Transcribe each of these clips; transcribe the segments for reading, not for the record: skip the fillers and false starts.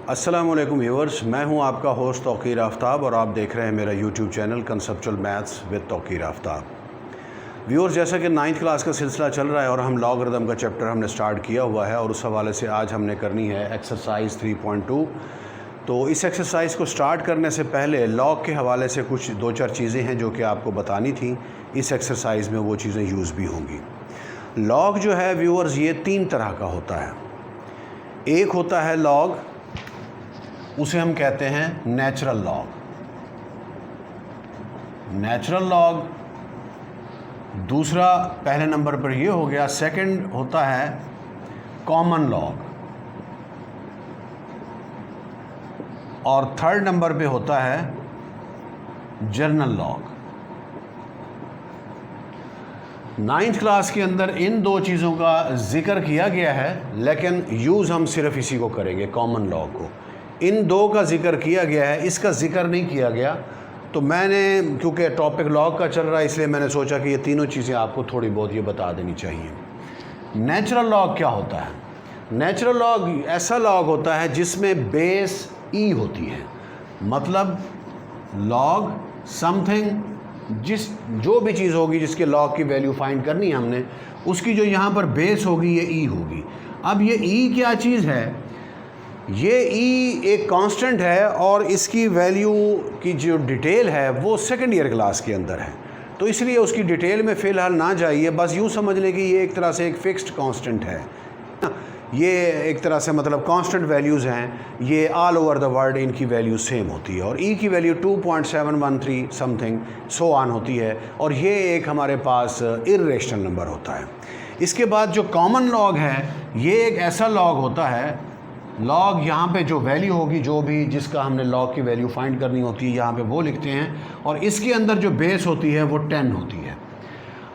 अस्सलामुअलैकुम व्यूअर्स, मैं हूं आपका होस्ट तौकीर आफ्ताब और आप देख रहे हैं मेरा YouTube channel conceptual maths with Tauqeer Aftab. Viewers, जैसा कि 9th क्लास का सिलसिला चल रहा है और हम लॉगरिदम का चैप्टर हमने स्टार्ट किया हुआ है और उस हवाले से आज हमने करनी है एक्सरसाइज 3.2। तो इस एक्सरसाइज को स्टार्ट करने से पहले लॉग के हवाले से कुछ 2-4 चीज़ें हैं जो कि आपको बतानी थी। इस एक्सरसाइज में वो चीज़ें यूज़ भी होंगी। लॉग जो है व्यूअर्स, ये 3 तरह का होता है। एक होता है लॉग, उसे हम कहते हैं नेचुरल लॉग। नेचुरल लॉग दूसरा पहले नंबर पर ये हो गया। सेकंड होता है कॉमन लॉग और थर्ड नंबर पे होता है जर्नल लॉग। 9th क्लास के अंदर इन 2 चीज़ों का जिक्र किया गया है, लेकिन यूज़ हम सिर्फ इसी को करेंगे, कॉमन लॉग को। इन 2 का जिक्र किया गया है, इसका जिक्र नहीं किया गया। तो मैंने, क्योंकि टॉपिक लॉग का चल रहा है, इसलिए मैंने सोचा कि ये तीनों चीज़ें आपको थोड़ी बहुत ये बता देनी चाहिए। नेचुरल लॉग क्या होता है? नेचुरल लॉग ऐसा लॉग होता है जिसमें बेस ई होती है। मतलब लॉग समथिंग, जो भी चीज़ होगी जिसके लॉग की वैल्यू फाइंड करनी है हमने, उसकी जो यहाँ पर बेस होगी ये ई होगी। अब ये ई क्या चीज़ है? ये ई एक कांस्टेंट है और इसकी वैल्यू की जो डिटेल है वो सेकंड ईयर क्लास के अंदर है, तो इसलिए उसकी डिटेल में फ़िलहाल ना जाइए। बस यूँ समझ लें कि ये एक तरह से एक फ़िक्स्ड कांस्टेंट है। ये एक तरह से मतलब कांस्टेंट वैल्यूज़ हैं, ये ऑल ओवर द वर्ल्ड इनकी वैल्यू सेम होती है और ई की वैल्यू 2.713 समथिंग सो ऑन होती है और ये एक हमारे पास इर्रेशनल नंबर होता है। इसके बाद जो कॉमन लॉग है, ये एक ऐसा लॉग होता है, लॉग यहाँ पे जो वैल्यू होगी, जो भी जिसका हमने लॉग की वैल्यू फाइंड करनी होती है, यहाँ पे वो लिखते हैं और इसके अंदर जो बेस होती है वो 10 होती है।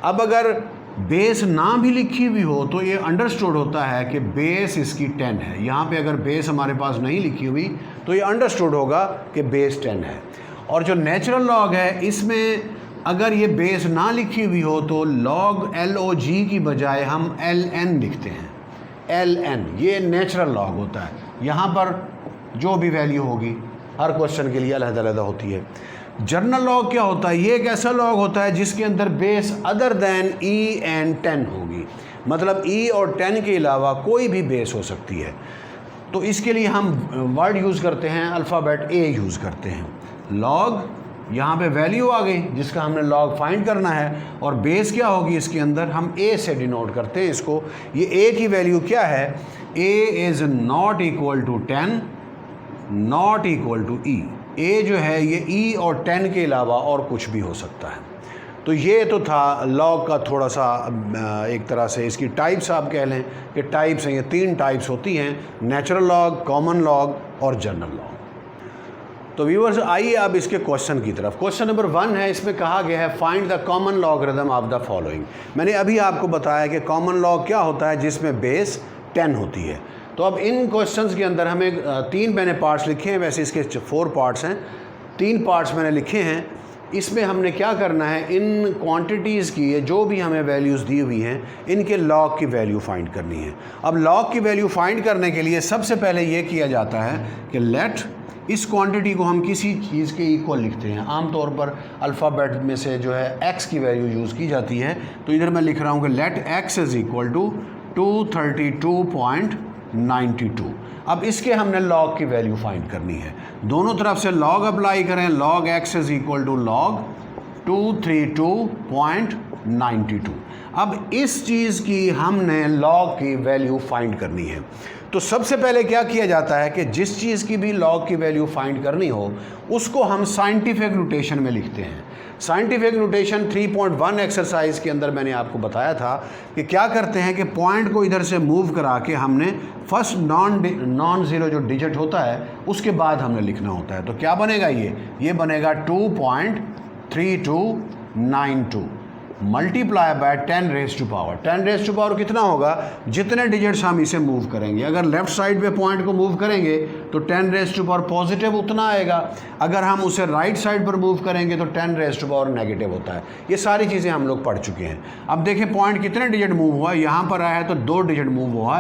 अब अगर बेस ना भी लिखी हुई हो तो ये अंडरस्टूड होता है कि बेस इसकी 10 है। यहाँ पे अगर बेस हमारे पास नहीं लिखी हुई तो ये अंडरस्टूड होगा कि बेस 10 है। और जो नेचुरल लॉग है, इसमें अगर ये बेस ना लिखी हुई हो तो लॉग LOG की बजाय हम LN लिखते हैं। LN ये नेचुरल लॉग होता है। यहाँ पर जो भी वैल्यू होगी हर क्वेश्चन के लिए अलग-अलग होती है। जर्नल लॉग क्या होता है? ये एक ऐसा लॉग होता है जिसके अंदर base other than E and 10 होगी। मतलब E और 10 के अलावा कोई भी बेस हो सकती है। तो इसके लिए हम वर्ड यूज़ करते हैं, अल्फ़ाबेट A यूज़ करते हैं। लॉग, यहाँ पे वैल्यू आ गई जिसका हमने लॉग फाइंड करना है और बेस क्या होगी इसके अंदर, हम A से डिनोट करते हैं इसको। ये A की वैल्यू क्या है? A is not equal to 10, not equal to E। A जो है ये E और 10 के अलावा और कुछ भी हो सकता है। तो ये तो था लॉग का थोड़ा सा एक तरह से इसकी टाइप्स आप कह लें कि टाइप्स हैं, ये 3 टाइप्स होती हैं, नेचुरल लॉग, कॉमन लॉग और जर्नल लॉग। तो व्यूअर्स, आइए अब इसके क्वेश्चन की तरफ। क्वेश्चन नंबर 1 है, इसमें कहा गया है find the common logarithm of the following. मैंने अभी आपको बताया कि कॉमन लॉग क्या होता है, जिसमें बेस 10 होती है। तो अब इन क्वेश्चंस के अंदर हमें 3 मैंने पार्ट्स लिखे हैं, वैसे इसके 4 पार्ट्स हैं, 3 पार्ट्स मैंने लिखे हैं। इसमें हमने क्या करना है, इन क्वांटिटीज़ की जो भी हमें वैल्यूज़ दी हुई हैं, इनके लॉग की वैल्यू फाइंड करनी है। अब लॉग की वैल्यू फाइंड करने के लिए सबसे पहले ये किया जाता है कि लेट, इस क्वांटिटी को हम किसी चीज़ के इक्वल लिखते हैं। आमतौर पर अल्फ़ाबेट में से जो है x की वैल्यू यूज़ की जाती है। तो इधर मैं लिख रहा हूँ कि let x is equal to 232.92। अब इसके हमने लॉग की वैल्यू फाइंड करनी है। दोनों तरफ से लॉग अप्लाई करें। Log x is equal to log 232.92। अब इस चीज़ की हमने लॉग की वैल्यू फाइंड करनी है। तो सबसे पहले क्या किया जाता है कि जिस चीज़ की भी लॉग की वैल्यू फाइंड करनी हो उसको हम साइंटिफिक नोटेशन में लिखते हैं। साइंटिफिक नोटेशन 3.1 एक्सरसाइज के अंदर मैंने आपको बताया था कि क्या करते हैं कि पॉइंट को इधर से मूव करा के हमने फर्स्ट नॉन ज़ीरो जो डिजिट होता है उसके बाद हमने लिखना होता है। तो क्या बनेगा, ये बनेगा 2.3292। Multiply by 10 raise to power. 10 raise to power कितना होगा, जितने डिजिट्स हम इसे मूव करेंगे। अगर लेफ्ट साइड पे पॉइंट को मूव करेंगे तो 10 रेज टू पावर पॉजिटिव उतना आएगा, अगर हम उसे राइट साइड पर मूव करेंगे तो 10 रेज टू पावर नेगेटिव होता है। ये सारी चीज़ें हम लोग पढ़ चुके हैं। अब देखिए पॉइंट कितने डिजिट मूव हुआ है, यहाँ पर आया है तो 2 डिजिट मूव हुआ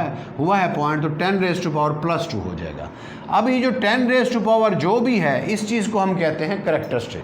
है पॉइंट, तो 10 रेज टू पावर +2 हो जाएगा। अब ये जो 10 रेज टू पावर जो भी है, इस चीज़ को हम कहते हैं करैक्टरिस्टिक।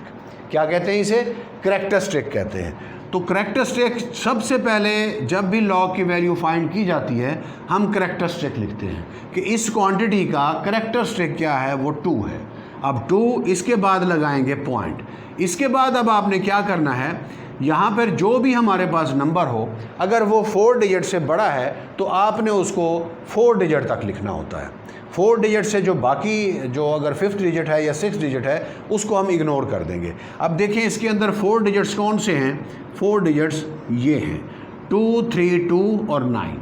क्या कहते हैं इसे, करैक्टरिस्टिक कहते हैं। तो करैक्टरिस्टिक सबसे पहले जब भी लॉग की वैल्यू फाइंड की जाती है हम करैक्टरिस्टिक लिखते हैं कि इस क्वांटिटी का करैक्टरिस्टिक क्या है, वो 2 है। अब 2, इसके बाद लगाएंगे पॉइंट। इसके बाद अब आपने क्या करना है, यहाँ पर जो भी हमारे पास नंबर हो, अगर वो 4 डिजिट से बड़ा है तो आपने उसको 4 डिजिट तक लिखना होता है। 4 डिजिट से जो बाकी जो अगर 5th डिजिट है या 6th डिजिट है उसको हम इग्नोर कर देंगे। अब देखिए इसके अंदर 4 डिजिट्स कौन से हैं, 4 डिजिट्स ये हैं 2, 3, 2 और 9।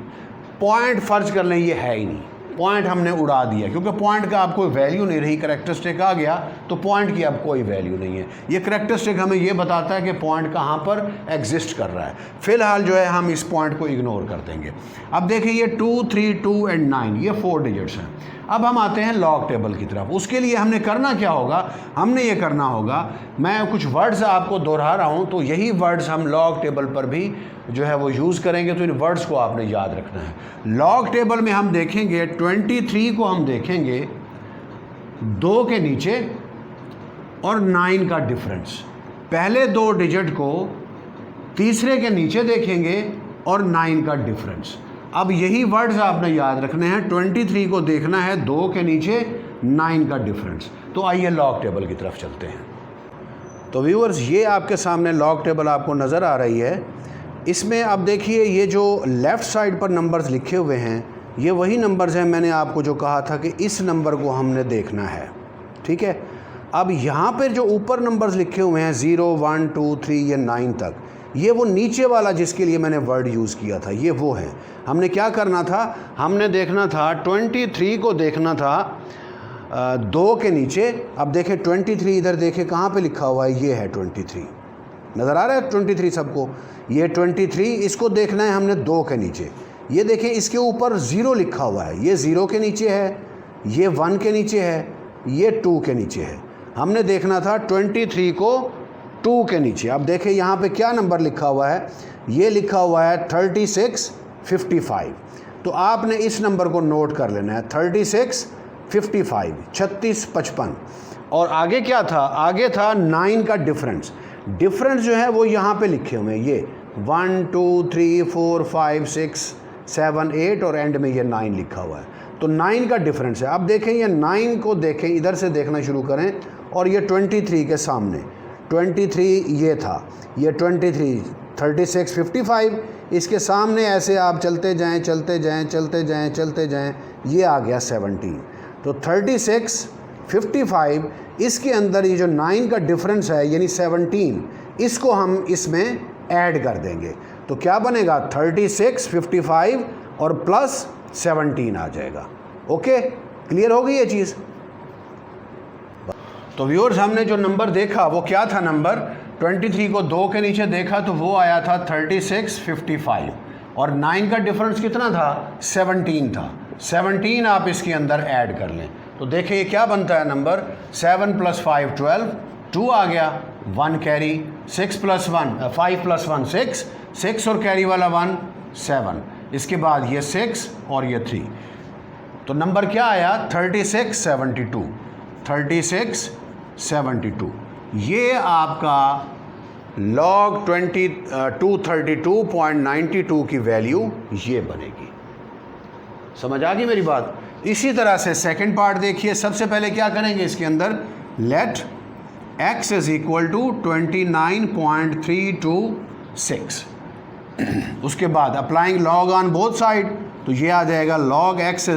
पॉइंट फर्ज कर लें ये है ही नहीं, पॉइंट हमने उड़ा दिया, क्योंकि पॉइंट का अब कोई वैल्यू नहीं रही, करैक्टरिस्टिक आ गया तो पॉइंट की अब कोई वैल्यू नहीं है। ये करैक्टरिस्टिक हमें ये बताता है कि पॉइंट कहाँ पर एग्जिस्ट कर रहा है। फिलहाल जो है हम इस पॉइंट को इग्नोर कर देंगे। अब देखिए ये 2, 3, 2 एंड 9 ये 4 डिजिट्स हैं। अब हम आते हैं लॉग टेबल की तरफ। उसके लिए हमने करना क्या होगा, हमने ये करना होगा, मैं कुछ वर्ड्स आपको दोहरा रहा हूँ तो यही वर्ड्स हम लॉग टेबल पर भी जो है वो यूज़ करेंगे, तो इन वर्ड्स को आपने याद रखना है। लॉग टेबल में हम देखेंगे 23 को हम देखेंगे 2 के नीचे और 9 का डिफरेंस। पहले 2 डिजिट को तीसरे के नीचे देखेंगे और 9 का डिफरेंस। अब यही वर्ड्स आपने याद रखने हैं। 23 को देखना है 2 के नीचे 9 का डिफरेंस। तो आइए लॉग टेबल की तरफ चलते हैं। तो व्यूअर्स ये आपके सामने लॉग टेबल आपको नज़र आ रही है। इसमें अब देखिए ये जो लेफ़्ट साइड पर नंबर्स लिखे हुए हैं ये वही नंबर्स हैं, मैंने आपको जो कहा था कि इस नंबर को हमने देखना है, ठीक है। अब यहाँ पर जो ऊपर नंबर्स लिखे हुए हैं 0, 1, 2, 3 या 9 तक, ये वो नीचे वाला जिसके लिए मैंने वर्ड यूज़ किया था, ये वो है। हमने क्या करना था, हमने देखना था 23 को देखना था 2 के नीचे। अब देखें 23 इधर देखें कहाँ पे लिखा हुआ है, ये है 23, नज़र आ रहा है 23 सबको, ये 23, इसको देखना है हमने 2 के नीचे। ये देखें इसके ऊपर 0 लिखा हुआ है, ये 0 के नीचे है, ये 1 के नीचे है, ये 2 के नीचे है। हमने देखना था 23 को 2 के नीचे। अब देखें यहाँ पे क्या नंबर लिखा हुआ है, ये लिखा हुआ है 3655। तो आपने इस नंबर को नोट कर लेना है 3655, 3655। और आगे क्या था, आगे था 9 का डिफरेंस। डिफरेंस जो है वो यहाँ पे लिखे हुए हैं, ये 1, 2, 3, 4, 5, 6, 7, 8 और एंड में ये 9 लिखा हुआ है। तो 9 का डिफरेंस है। अब देखें ये 9 को देखें, इधर से देखना शुरू करें और ये 23 के सामने 23 ये था, ये 23, 3655, इसके सामने ऐसे आप चलते जाएं चलते जाएं चलते जाएं चलते जाएं, ये आ गया 17। तो 3655 इसके अंदर ये जो 9 का डिफरेंस है यानी 17, इसको हम इसमें ऐड कर देंगे तो क्या बनेगा 3655 और प्लस 17 आ जाएगा। ओके, क्लियर हो गई ये चीज़। तो व्यूअर्स हमने जो नंबर देखा वो क्या था, नंबर 23 को 2 के नीचे देखा तो वो आया था 3655 और 9 का डिफरेंस कितना था, 17 था। 17 आप इसके अंदर ऐड कर लें तो देखिए ये क्या बनता है नंबर, 7 + 5 12, 2 आ गया, 1 कैरी, 6 + 1 5 + 1 6, 6 और कैरी वाला 1 7, इसके बाद ये 6 और ये 3, तो नंबर क्या आया 3672। 3672 ये आपका log 232.92 की वैल्यू ये बनेगी। समझ आ गई मेरी बात। इसी तरह से सेकंड पार्ट देखिए, सबसे पहले क्या करेंगे इसके अंदर, लेट x = 29.326। उसके बाद applying log on both side, तो ये आ जाएगा log x =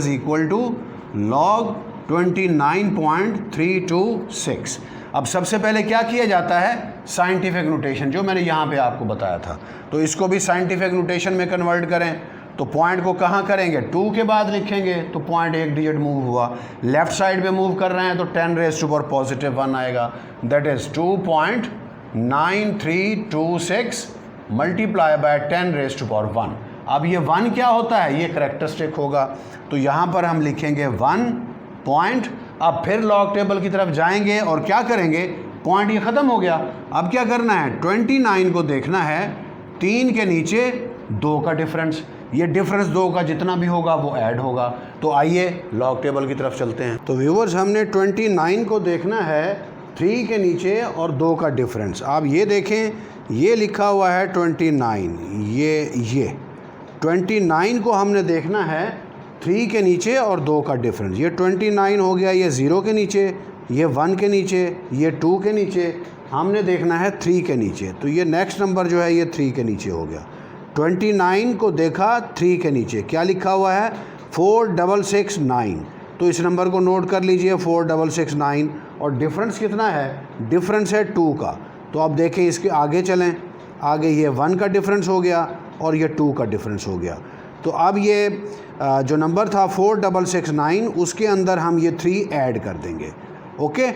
log 29.326। अब सबसे पहले क्या किया जाता है, साइंटिफिक नोटेशन जो मैंने यहाँ पे आपको बताया था, तो इसको भी साइंटिफिक नोटेशन में कन्वर्ट करें। तो पॉइंट को कहाँ करेंगे, 2 के बाद लिखेंगे, तो पॉइंट 1 डिजिट मूव हुआ, लेफ़्ट साइड पे मूव कर रहे हैं तो 10 raised to power +1 आएगा, that is 2.9326 multiply by 10 raise to power 1। अब ये 1 क्या होता है, ये करैक्टरिस्टिक होगा, तो यहाँ पर हम लिखेंगे 1 पॉइंट। अब फिर लॉग टेबल की तरफ जाएंगे और क्या करेंगे, पॉइंट ये ख़त्म हो गया। अब क्या करना है, 29 को देखना है 3 के नीचे 2 का डिफरेंस, ये डिफरेंस 2 का जितना भी होगा वो ऐड होगा। तो आइए लॉग टेबल की तरफ चलते हैं। तो व्यूवर्स हमने 29 को देखना है 3 के नीचे और 2 का डिफरेंस। आप ये देखें, ये लिखा हुआ है 29, ये 29 को हमने देखना है 3 के नीचे और 2 का डिफरेंस। ये 29 हो गया, ये 0 के नीचे, ये 1 के नीचे, ये 2 के नीचे, हमने देखना है 3 के नीचे। तो ये नेक्स्ट नंबर जो है ये 3 के नीचे हो गया। 29 को देखा 3 के नीचे, क्या लिखा हुआ है 4669। तो इस नंबर को नोट कर लीजिए 4669। और डिफरेंस कितना है, डिफरेंस है 2 का। तो अब देखें इसके आगे चलें, आगे ये 1 का डिफरेंस हो गया और ये 2 का डिफरेंस हो गया। तो अब ये जो नंबर था 4669 उसके अंदर हम ये 3 ऐड कर देंगे। ओके,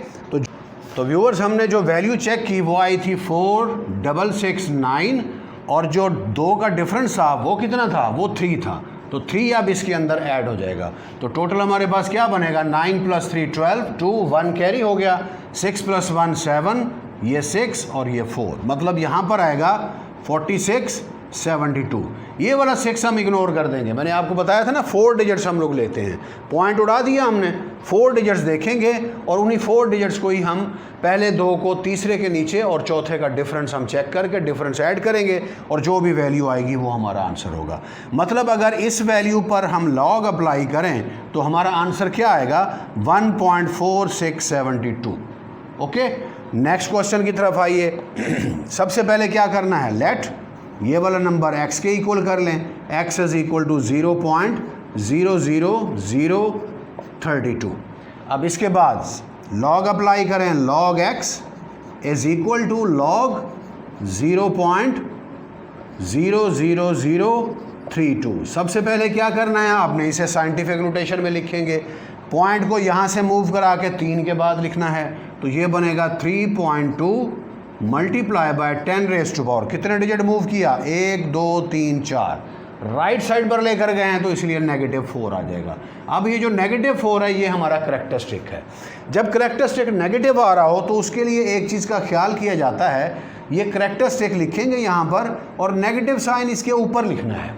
तो व्यूअर्स हमने जो वैल्यू चेक की वो आई थी 4669 और जो 2 का डिफरेंस था वो कितना था, वो 3 था। तो 3 अब इसके अंदर ऐड हो जाएगा। तो टोटल हमारे पास क्या बनेगा, 9 + 3 12, 2 1 कैरी हो गया, 6 + 1 7, ये 6 और ये 4, मतलब यहाँ पर आएगा 4672। ये वाला 6 हम इग्नोर कर देंगे। मैंने आपको बताया था ना 4 डिजिट्स हम लोग लेते हैं, पॉइंट उड़ा दिया हमने, 4 डिजिट्स देखेंगे और उन्हीं 4 डिजिट्स को ही हम पहले 2 को तीसरे के नीचे और चौथे का डिफरेंस हम चेक करके डिफरेंस ऐड करेंगे और जो भी वैल्यू आएगी वो हमारा आंसर होगा। मतलब अगर इस वैल्यू पर हम लॉग अप्लाई करें तो हमारा आंसर क्या आएगा, 1.4672। ओके, नेक्स्ट क्वेश्चन की तरफ आइए। सबसे पहले क्या करना है, लेट ये वाला नंबर x के इक्वल कर लें, x इज इक्वल टू 0.00032। अब इसके बाद लॉग अप्लाई करें, log x is equal to log 0.00032। सबसे पहले क्या करना है, आपने इसे साइंटिफिक नोटेशन में लिखेंगे, पॉइंट को यहाँ से मूव करा के 3 के बाद लिखना है। तो ये बनेगा 3.2 multiply by 10 raise to power, कितने डिजिट मूव किया, 1 2 3 4, राइट साइड पर लेकर गए हैं तो इसलिए -4 आ जाएगा। अब ये जो -4 है ये हमारा करैक्टरिस्टिक है। जब करैक्टरिस्टिक नेगेटिव आ रहा हो तो उसके लिए एक चीज़ का ख्याल किया जाता है, ये करैक्टरिस्टिक लिखेंगे यहाँ पर और नेगेटिव साइन इसके ऊपर लिखना है।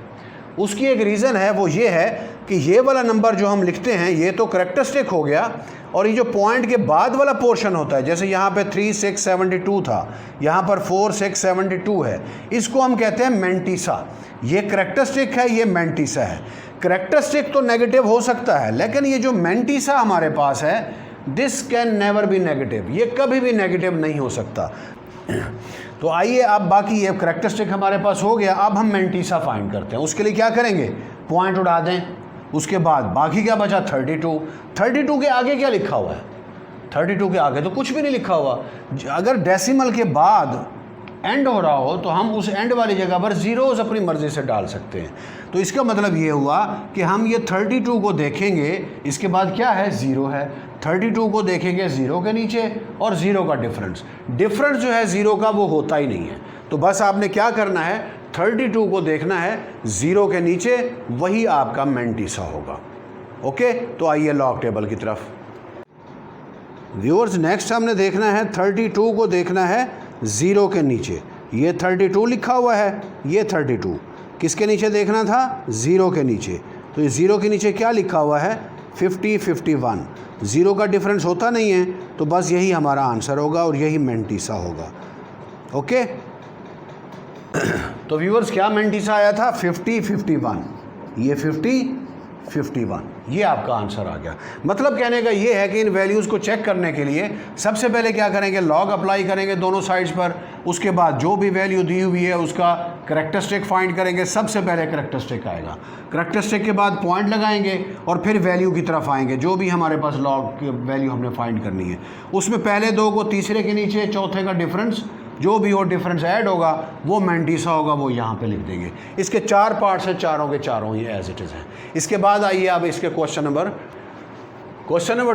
उसकी एक रीज़न है, वो ये है कि ये वाला नंबर जो हम लिखते हैं ये तो करैक्टरिस्टिक हो गया, और ये जो पॉइंट के बाद वाला पोर्शन होता है, जैसे यहाँ पे 3672 था, यहाँ पर 4672 है, इसको हम कहते हैं मेंटिसा। ये करैक्टरिस्टिक है, ये मेंटिसा है। करैक्टरिस्टिक तो नेगेटिव हो सकता है, लेकिन ये जो मेंटिसा हमारे पास है, this can never be negative, ये कभी भी नेगेटिव नहीं हो सकता। तो आइए अब बाकी ये करैक्टरिस्टिक हमारे पास हो गया, अब हम मेंटिसा फाइंड करते हैं। उसके लिए क्या करेंगे, पॉइंट उड़ा दें, उसके बाद बाकी क्या बचा 32। 32 के आगे क्या लिखा हुआ है, 32 के आगे तो कुछ भी नहीं लिखा हुआ। अगर डेसिमल के बाद एंड हो रहा हो तो हम उस एंड वाली जगह पर जीरोस अपनी मर्ज़ी से डाल सकते हैं। तो इसका मतलब ये हुआ कि हम ये 32 को देखेंगे, इसके बाद क्या है, 0 है। 32 को देखेंगे 0 के नीचे और 0 का डिफरेंस जो है 0 का वो होता ही नहीं है। तो बस आपने क्या करना है, 32 को देखना है 0 के नीचे, वही आपका मेंटिसा होगा। ओके, तो आइए लॉग टेबल की तरफ। व्यूअर्स नेक्स्ट हमने देखना है 32 को देखना है 0 के नीचे। ये 32 लिखा हुआ है, ये 32 किसके नीचे देखना था, 0 के नीचे। तो ये 0 के नीचे क्या लिखा हुआ है, 50 51। 0 का डिफरेंस होता नहीं है, तो बस यही हमारा आंसर होगा और यही मेंटिसा होगा। ओके, तो व्यूअर्स क्या मेंटिसा आया था, 50 51, ये 50 51, ये आपका आंसर आ गया। मतलब कहने का ये है कि इन वैल्यूज़ को चेक करने के लिए सबसे पहले क्या करेंगे, लॉग अप्लाई करेंगे दोनों साइड्स पर, उसके बाद जो भी वैल्यू दी हुई है उसका करैक्टरिस्टिक फाइंड करेंगे। सबसे पहले करैक्टरिस्टिक आएगा, करैक्टरिस्टिक के बाद पॉइंट लगाएंगे और फिर वैल्यू की तरफ आएंगे, जो भी हमारे पास लॉग की वैल्यू हमने फाइंड करनी है। उसमें पहले 2 को तीसरे के नीचे, चौथे का डिफरेंस, जो भी वो डिफरेंस ऐड होगा वो मेंटिसा होगा, वो यहाँ पे लिख देंगे। इसके 4 पार्ट्स हैं, चारों के चारों ही एज इट इज़ हैं। इसके बाद आइए अब इसके क्वेश्चन नंबर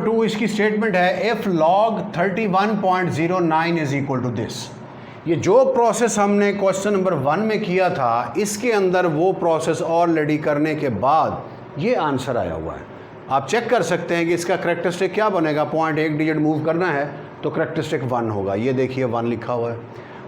2, इसकी स्टेटमेंट है, if log 31.09 is equal to this. ये जो प्रोसेस हमने क्वेश्चन नंबर 1 में किया था, इसके अंदर वो प्रोसेस ऑलरेडी करने के बाद ये आंसर आया हुआ है। आप चेक कर सकते हैं कि इसका करेक्टरिस्टिक क्या बनेगा। पॉइंट 1 डिजिट मूव करना है तो करेक्टरिस्टिक 1 होगा। ये देखिए 1 लिखा हुआ है।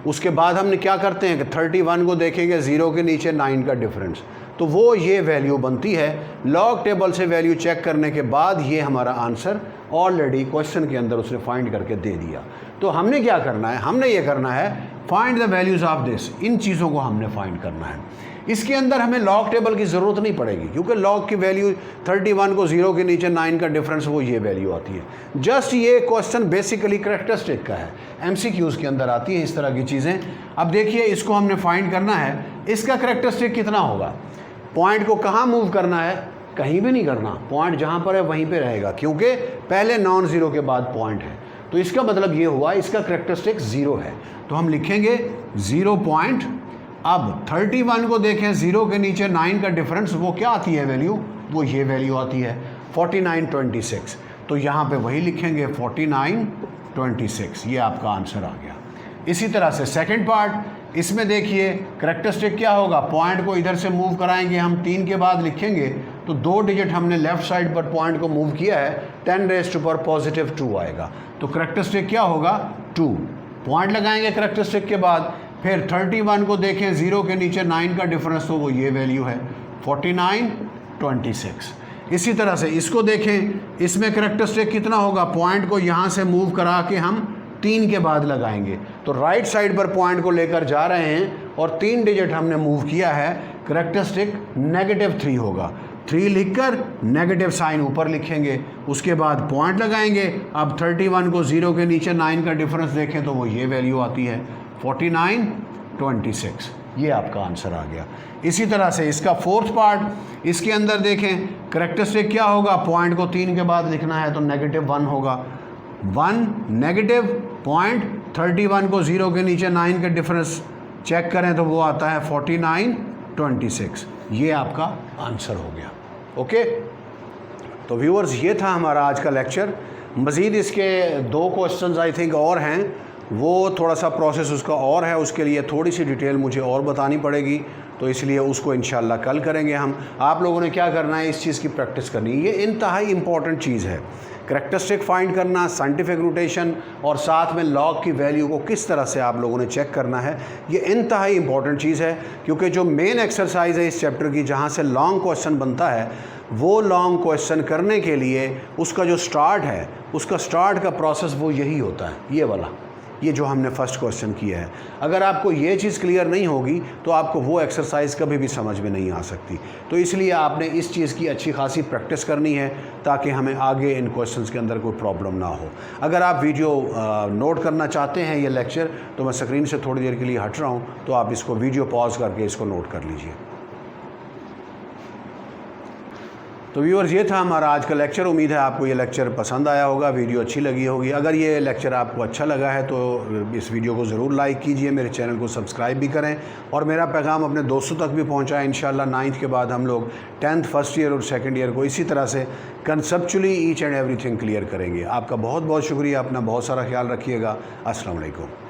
उसके बाद हमने क्या करते हैं कि 31 को देखेंगे, 0 के नीचे 9 का डिफरेंस, तो वो ये वैल्यू बनती है। लॉग टेबल से वैल्यू चेक करने के बाद ये हमारा आंसर ऑलरेडी क्वेश्चन के अंदर उसने फाइंड करके दे दिया। तो हमने क्या करना है, हमने ये करना है find the values of this, इन चीज़ों को हमने फाइंड करना है। इसके अंदर हमें लॉग टेबल की ज़रूरत नहीं पड़ेगी, क्योंकि लॉग की वैल्यू 31 को 0 के नीचे 9 का डिफरेंस, वो ये वैल्यू आती है। जस्ट ये क्वेश्चन बेसिकली करेक्टरिस्टिक का है, MCQs के अंदर आती है इस तरह की चीज़ें। अब देखिए इसको हमने फाइंड करना है, इसका करेक्टरिस्टिक कितना होगा। पॉइंट को कहाँ मूव करना है, कहीं भी नहीं करना, पॉइंट जहाँ पर है वहीं पे रहेगा, क्योंकि पहले नॉन ज़ीरो के बाद पॉइंट है। तो इसका मतलब ये हुआ इसका करेक्टरिस्टिक 0 है। तो हम लिखेंगे 0 पॉइंट। अब 31 को देखें, 0 के नीचे 9 का डिफरेंस, वो क्या आती है वैल्यू, वो ये वैल्यू आती है 4926। तो यहाँ पे वही लिखेंगे 4926, ये आपका आंसर आ गया। इसी तरह से सेकंड पार्ट, इसमें देखिए करेक्टरिस्टिक क्या होगा, पॉइंट को इधर से मूव कराएंगे हम, 3 के बाद लिखेंगे तो 2 डिजिट हमने लेफ़्ट साइड पर पॉइंट को मूव किया है, 10⁻2 आएगा। तो करेक्टरिस्टिक क्या होगा 2, पॉइंट लगाएंगे करेक्टरिस्टिक के बाद। फिर 31 को देखें, 0 के नीचे 9 का डिफरेंस, तो वो ये वैल्यू है 4926। इसी तरह से इसको देखें, इसमें करेक्टरिस्टिक कितना होगा, पॉइंट को यहाँ से मूव करा के हम 3 के बाद लगाएंगे, तो राइट साइड पर पॉइंट को लेकर जा रहे हैं और 3 डिजिट हमने मूव किया है, करेक्टरिस्टिक -3 होगा। 3 लिखकर नेगेटिव साइन ऊपर लिखेंगे, उसके बाद पॉइंट लगाएंगे। अब 31 को 0 के नीचे 9 का डिफरेंस देखें तो वो ये वैल्यू आती है 4926, ये आपका आंसर आ गया। इसी तरह से इसका फोर्थ पार्ट, इसके अंदर देखें करेक्टरिस्टिक क्या होगा, पॉइंट को 3 के बाद लिखना है तो -1 होगा, 1 नेगेटिव पॉइंट, 31 को 0 के नीचे 9 का डिफरेंस चेक करें तो वो आता है 4926, ये आपका आंसर हो गया। ओके, तो व्यूअर्स ये था हमारा आज का लेक्चर। मज़ीद इसके 2 क्वेश्चंस आई थिंक और हैं, वो थोड़ा सा प्रोसेस उसका और है, उसके लिए थोड़ी सी डिटेल मुझे और बतानी पड़ेगी, तो इसलिए उसको इंशाल्लाह कल करेंगे हम। आप लोगों ने क्या करना है, इस चीज़ की प्रैक्टिस करनी है, ये इंतहाई इंपॉर्टेंट चीज़ है। करेक्टरिस्टिक फाइंड करना, साइंटिफिक नोटेशन और साथ में लॉग की वैल्यू को किस तरह से आप लोगों ने चेक करना है, ये इंतहाई इंपॉर्टेंट चीज़ है। क्योंकि जो मेन एक्सरसाइज है इस चैप्टर की, जहाँ से लॉन्ग क्वेश्चन बनता है, वो लॉन्ग क्वेश्चन करने के लिए उसका जो स्टार्ट है, उसका स्टार्ट का प्रोसेस वो यही होता है, ये वाला, ये जो हमने फर्स्ट क्वेश्चन किया है। अगर आपको ये चीज़ क्लियर नहीं होगी तो आपको वो एक्सरसाइज कभी भी समझ में नहीं आ सकती। तो इसलिए आपने इस चीज़ की अच्छी खासी प्रैक्टिस करनी है ताकि हमें आगे इन क्वेश्चंस के अंदर कोई प्रॉब्लम ना हो। अगर आप वीडियो नोट करना चाहते हैं ये लेक्चर, तो मैं स्क्रीन से थोड़ी देर के लिए हट रहा हूँ, तो आप इसको वीडियो पॉज करके इसको नोट कर लीजिए। तो व्यूअर्स ये था हमारा आज का लेक्चर। उम्मीद है आपको ये लेक्चर पसंद आया होगा, वीडियो अच्छी लगी होगी। अगर ये लेक्चर आपको अच्छा लगा है तो इस वीडियो को ज़रूर लाइक कीजिए, मेरे चैनल को सब्सक्राइब भी करें और मेरा पैगाम अपने दोस्तों तक भी पहुंचाएं। इंशाल्लाह 9th के बाद हम लोग 10th फर्स्ट ईयर और सेकंड ईयर को इसी तरह से conceptually each and everything clear करेंगे। आपका बहुत बहुत शुक्रिया, अपना बहुत सारा ख्याल रखिएगा। अस्सलाम वालेकुम।